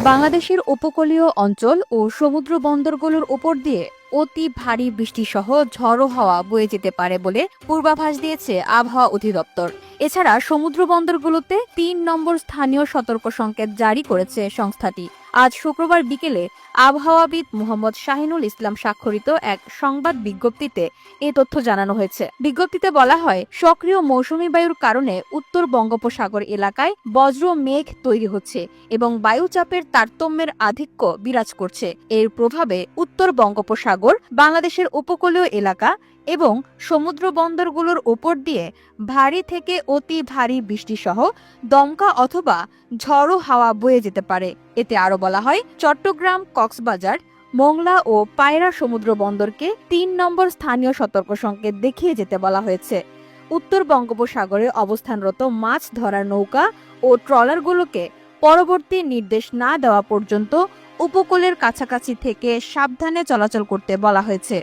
বাংলাদেশের উপকূলীয় অঞ্চল ও সমুদ্র বন্দরগুলোর উপর দিয়ে অতি ভারী বৃষ্টিসহ ঝড়ো হাওয়া বয়ে যেতে পারে বলে পূর্বাভাস দিয়েছে আবহাওয়া অধিদপ্তর। এছাড়া সমুদ্র বন্দরগুলোতে ৩ নম্বর স্থানীয় সতর্ক সংকেত জারি করেছে সংস্থাটি। আজ শুক্রবার বিকেলে আবহাওয়াবিদ মোহাম্মদ শাহিনুল ইসলাম স্বাক্ষরিত এক সংবাদ বিজ্ঞপ্তিতে এ তথ্য জানানো হয়েছে। বিজ্ঞপ্তিতে বলা হয়, সক্রিয় মৌসুমী বায়ুর কারণে উত্তর বঙ্গোপসাগর এলাকায় বজ্র মেঘ তৈরি হচ্ছে এবং বায়ুচাপের তারতম্যের আধিক্য বিরাজ করছে। এর প্রভাবে উত্তর বঙ্গোপসাগর, বাংলাদেশের উপকূলীয় এলাকা এবং সমুদ্র বন্দরগুলোর উপর দিয়ে ভারী থেকে অতি ভারী বৃষ্টিসহ দমকা অথবা ঝড়ো হাওয়া বয়ে যেতে পারে। এতে আরো বলা হয়, চট্টগ্রাম, কক্সবাজার, মোংলা ও পায়রা সমুদ্র বন্দরকে ৩ নম্বর স্থানীয় সতর্ক সংকেত দেখিয়ে যেতে বলা হয়েছে। উত্তর বঙ্গোপসাগরে অবস্থানরত মাছ ধরার নৌকা ও ট্রলারগুলোকে পরবর্তী নির্দেশ না দেওয়া পর্যন্ত উপকূলের কাছাকাছি থেকে সাবধানে চলাচল করতে বলা হয়েছে।